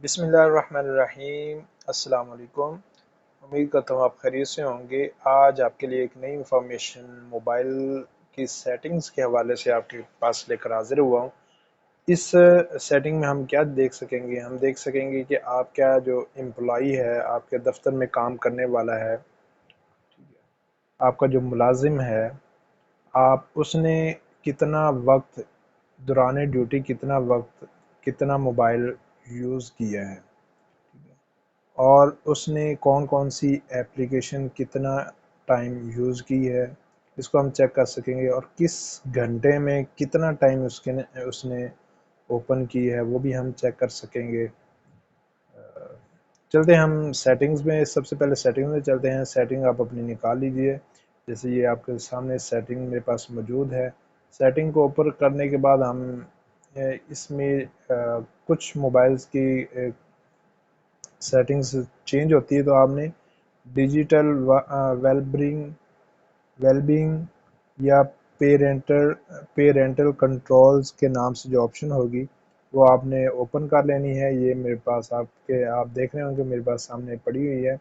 بسم اللہ الرحمن الرحیم۔ السلام علیکم۔ امید کرتا ہوں آپ خیریت سے ہوں گے۔ آج آپ کے لیے ایک نئی انفارمیشن موبائل کی سیٹنگز کے حوالے سے آپ کے پاس لے کر حاضر ہوا ہوں۔ اس سیٹنگ میں ہم کیا دیکھ سکیں گے؟ ہم دیکھ سکیں گے کہ آپ کا جو امپلائی ہے، آپ کے دفتر میں کام کرنے والا ہے، آپ کا جو ملازم ہے، اس نے کتنا وقت دوران ڈیوٹی کتنا موبائل یوز کیا ہے، اور اس نے کون کون سی ایپلیکیشن کتنا ٹائم یوز کی ہے، اس کو ہم چیک کر سکیں گے۔ اور کس گھنٹے میں کتنا ٹائم اس نے اوپن کی ہے وہ بھی ہم چیک کر سکیں گے۔ چلتے ہیں ہم سیٹنگز میں، سب سے پہلے سیٹنگز میں چلتے ہیں۔ سیٹنگ آپ اپنی نکال لیجئے، جیسے یہ آپ کے سامنے سیٹنگ میرے پاس موجود ہے۔ سیٹنگ کو اوپر کرنے کے بعد ہم اس میں کچھ موبائلز کی سیٹنگز چینج ہوتی ہے، تو آپ نے ڈیجیٹل ویل بینگ یا پیرنٹل کنٹرولز کے نام سے جو آپشن ہوگی وہ آپ نے اوپن کر لینی ہے۔ یہ میرے پاس آپ دیکھ رہے ہوں گے میرے پاس سامنے پڑی ہوئی ہے۔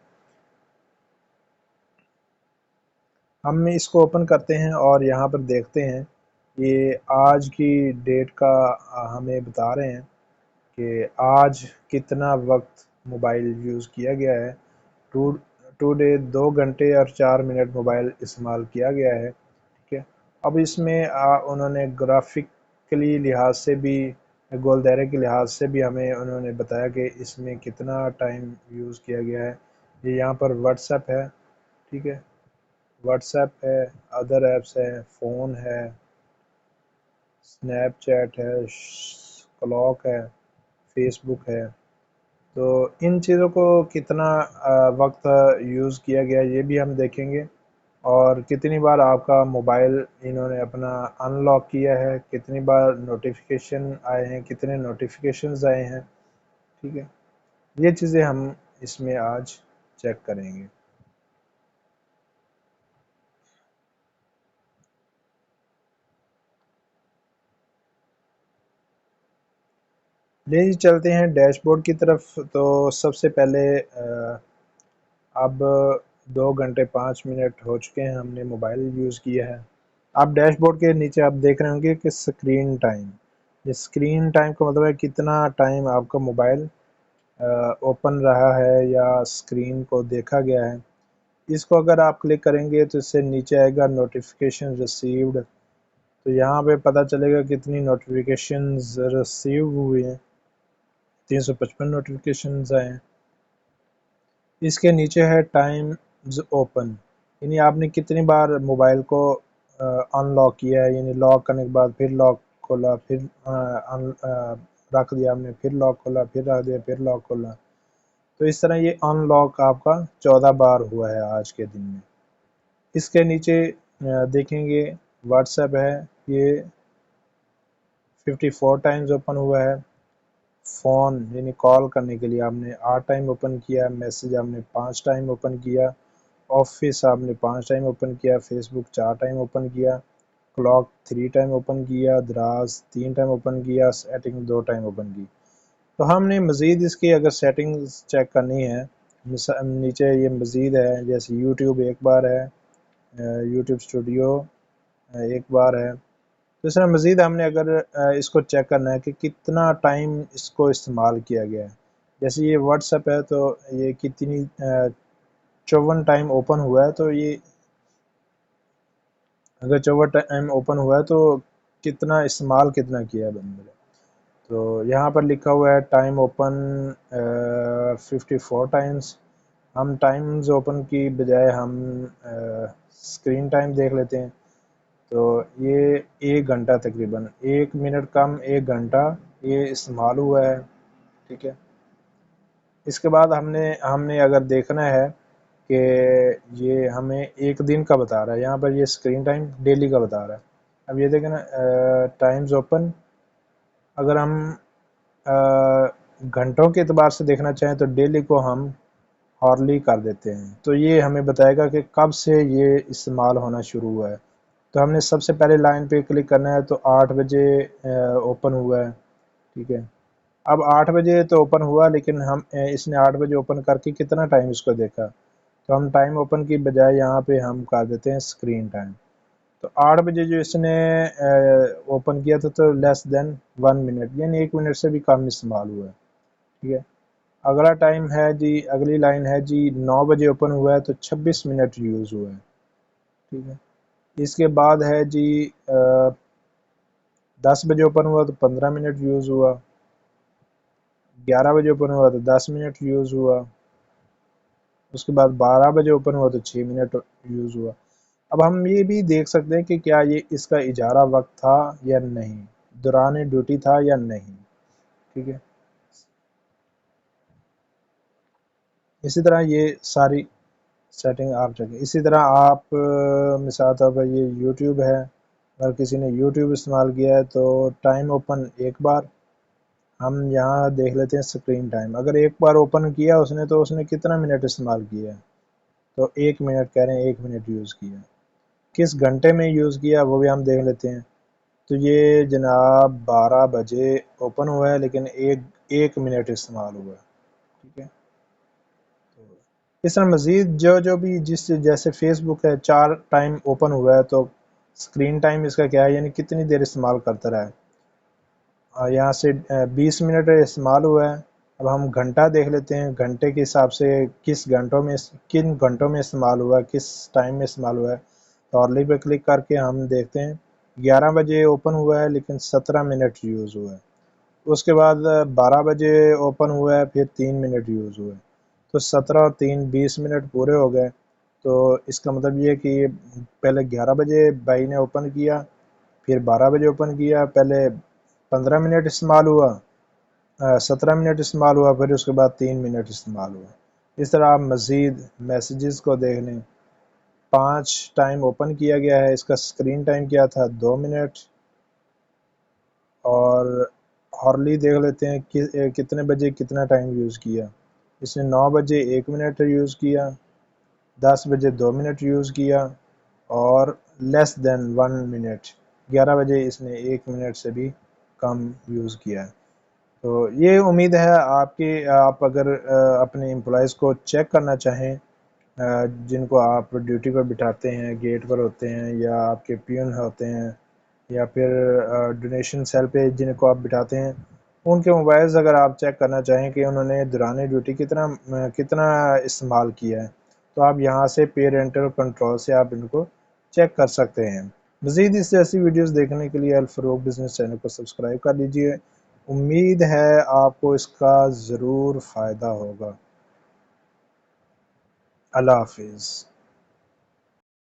ہم اس کو اوپن کرتے ہیں اور یہاں پر دیکھتے ہیں، یہ آج کی ڈیٹ کا ہمیں بتا رہے ہیں کہ آج کتنا وقت موبائل یوز کیا گیا ہے۔ ٹو ڈے 2 گھنٹے اور 4 منٹ موبائل استعمال کیا گیا ہے، ٹھیک ہے۔ اب اس میں انہوں نے گرافکلی لحاظ سے بھی، گول دائرے کے لحاظ سے بھی ہمیں انہوں نے بتایا کہ اس میں کتنا ٹائم یوز کیا گیا ہے۔ یہ یہاں پر واٹس ایپ ہے، ٹھیک ہے، واٹس ایپ ہے، ادر ایپس ہے، فون ہے، سنیپ چیٹ ہے، کلاک ہے، فیس بک ہے۔ تو ان چیزوں کو کتنا وقت یوز کیا گیا یہ بھی ہم دیکھیں گے، اور کتنی بار آپ کا موبائل انہوں نے اپنا ان لاک کیا ہے، کتنی بار نوٹیفیکیشن آئے ہیں، کتنے نوٹیفیکیشنز آئے ہیں، ٹھیک ہے۔ یہ چیزیں ہم اس میں آج چیک کریں گے۔ جی چلتے ہیں ڈیش بورڈ کی طرف۔ تو سب سے پہلے اب 2 گھنٹے 5 منٹ ہو چکے ہیں ہم نے موبائل یوز کیا ہے۔ آپ ڈیش بورڈ کے نیچے آپ دیکھ رہے ہوں گے کہ اسکرین ٹائم، یہ اسکرین ٹائم کا مطلب ہے کتنا ٹائم آپ کا موبائل اوپن رہا ہے یا اسکرین کو دیکھا گیا ہے۔ اس کو اگر آپ کلک کریں گے تو اس سے نیچے آئے گا نوٹیفیکیشن ریسیوڈ، تو یہاں پہ پتہ چلے گا کتنی نوٹیفیکیشنز ریسیو ہوئی ہیں، 355 نوٹیفیکیشنز آئے ہیں۔ اس کے نیچے ہے ٹائمز اوپن، یعنی آپ نے کتنی بار موبائل کو ان لاک کیا ہے، یعنی لاک کرنے کے بعد پھر لاک کھولا، پھر رکھ دیا آپ نے، پھر لاک کھولا، پھر رکھ دیا، پھر لاک کھولا۔ تو اس طرح یہ ان لاک آپ کا 14 بار ہوا ہے آج کے دن میں۔ اس کے نیچے دیکھیں گے واٹس ایپ ہے، یہ 54 ٹائمز اوپن ہوا ہے۔ فون یعنی کال کرنے کے لیے آپ نے 8 ٹائم اوپن کیا، میسج آپ نے 5 ٹائم اوپن کیا، آفس آپ نے 5 ٹائم اوپن کیا، فیس بک 4 ٹائم اوپن کیا، کلاک 3 ٹائم اوپن کیا، دراز 3 ٹائم اوپن کیا، سیٹنگ 2 ٹائم اوپن کی۔ تو ہم نے مزید اس کی اگر سیٹنگز چیک کرنی ہے، نیچے یہ مزید ہے، جیسے یوٹیوب ایک بار ہے، یوٹیوب اسٹوڈیو ایک بار ہے۔ تو اس طرح مزید ہم نے اگر اس کو چیک کرنا ہے کہ کتنا ٹائم اس کو استعمال کیا گیا ہے، جیسے یہ واٹس ایپ ہے تو یہ کتنی 54 ٹائم اوپن ہوا ہے، تو یہ اگر 54 ٹائم اوپن ہوا ہے تو کتنا استعمال کتنا کیا ہے بندے نے۔ تو یہاں پر لکھا ہوا ہے ٹائم اوپن 54 ٹائمز۔ ہم ٹائمز اوپن کی بجائے ہم اسکرین ٹائم دیکھ لیتے ہیں، تو یہ 1 گھنٹہ تقریباً 1 منٹ کم 1 گھنٹہ یہ استعمال ہوا ہے، ٹھیک ہے۔ اس کے بعد ہم نے اگر دیکھنا ہے کہ یہ ہمیں ایک دن کا بتا رہا ہے، یہاں پر یہ اسکرین ٹائم ڈیلی کا بتا رہا ہے۔ اب یہ دیکھیں نا ٹائمز اوپن، اگر ہم گھنٹوں کے اعتبار سے دیکھنا چاہیں تو ڈیلی کو ہم ہارلی کر دیتے ہیں، تو یہ ہمیں بتائے گا کہ کب سے یہ استعمال ہونا شروع ہوا ہے۔ تو ہم نے سب سے پہلے لائن پہ کلک کرنا ہے، تو 8 بجے اوپن ہوا ہے، ٹھیک ہے۔ اب 8 بجے تو اوپن ہوا، لیکن اس نے 8 بجے اوپن کر کے کتنا ٹائم اس کو دیکھا، تو ہم ٹائم اوپن کی بجائے یہاں پہ ہم کر دیتے ہیں اسکرین ٹائم. تو 8 بجے جو اس نے اوپن کیا تھا تو لیس دین 1 منٹ، یعنی 1 منٹ سے بھی کم استعمال ہوا ہے. ٹھیک ہے. اگلا ٹائم ہے جی، اگلی لائن ہے جی 9 بجے اوپن ہوا ہے تو 26 منٹ یوز ہوا ہے. ٹھیک ہے. اس کے بعد ہے جی 10 بجے اوپن ہوا تو 15 منٹ یوز ہوا. 11 بجے اوپن ہوا تو 10 منٹ یوز ہوا. اس کے بعد 12 بجے اوپن ہوا تو 6 منٹ یوز ہوا. اب ہم یہ بھی دیکھ سکتے ہیں کہ کیا یہ اس کا اجارہ وقت تھا یا نہیں، دوران ڈیوٹی تھا یا نہیں. ٹھیک ہے. اسی طرح یہ ساری سیٹنگ آپ چکیں. اسی طرح آپ مثال طور پر یہ یوٹیوب ہے، اگر کسی نے یوٹیوب استعمال کیا ہے تو ٹائم اوپن ایک بار، ہم یہاں دیکھ لیتے ہیں اسکرین ٹائم. اگر ایک بار اوپن کیا اس نے تو اس نے کتنا منٹ استعمال کیا ہے، تو 1 منٹ کہہ رہے ہیں، 1 منٹ یوز کیا. کس گھنٹے میں یوز کیا وہ بھی ہم دیکھ لیتے ہیں. تو یہ جناب 12 بجے اوپن ہوا ہے لیکن ایک منٹ استعمال ہوا ہے. ٹھیک ہے. اس طرح مزید جو بھی جیسے فیس بک ہے 4 ٹائم اوپن ہوا ہے تو اسکرین ٹائم اس کا کیا ہے، یعنی کتنی دیر استعمال کرتا رہا ہے. یہاں سے 20 منٹ استعمال ہوا ہے. اب ہم گھنٹہ دیکھ لیتے ہیں، گھنٹے کے حساب سے کن گھنٹوں میں استعمال ہوا ہے، کس ٹائم میں استعمال ہوا ہے. تو اورلی پہ کلک کر کے ہم دیکھتے ہیں 11 بجے اوپن ہوا ہے لیکن 17 منٹ یوز ہوا ہے. اس کے بعد 12 بجے اوپن ہوا ہے، پھر 3 منٹ یوز ہوئے، تو 17 اور 3 20 منٹ پورے ہو گئے. تو اس کا مطلب یہ ہے کہ پہلے 11 بجے بھائی نے اوپن کیا، پھر 12 بجے اوپن کیا، پہلے 15 منٹ استعمال ہوا، 17 منٹ استعمال ہوا، پھر اس کے بعد 3 منٹ استعمال ہوا. اس طرح آپ مزید میسیجز کو دیکھ لیں. 5 ٹائم اوپن کیا گیا ہے، اس کا اسکرین ٹائم کیا تھا 2 منٹ. اور ہارلی دیکھ لیتے ہیں کہ کتنے بجے کتنا ٹائم یوز کیا. اس نے 9 بجے 1 منٹ یوز کیا، 10 بجے 2 منٹ یوز کیا، اور لیس دین 1 منٹ 11 بجے اس نے 1 منٹ سے بھی کم یوز کیا ہے. تو یہ امید ہے آپ اگر اپنے امپلائیز کو چیک کرنا چاہیں، جن کو آپ ڈیوٹی پر بٹھاتے ہیں، گیٹ پر ہوتے ہیں، یا آپ کے پیون ہوتے ہیں، یا پھر ڈونیشن سیل پہ جن کو آپ بٹھاتے ہیں، ان کے موبائلز اگر آپ چیک کرنا چاہیں کہ انہوں نے دوران ڈیوٹی کتنا استعمال کیا ہے، تو آپ یہاں سے پیرنٹل کنٹرول سے آپ ان کو چیک کر سکتے ہیں. مزید اس جیسی ویڈیوز دیکھنے کے لیے الفروق بزنس چینل کو سبسکرائب کر لیجئے. امید ہے آپ کو اس کا ضرور فائدہ ہوگا. اللہ حافظ.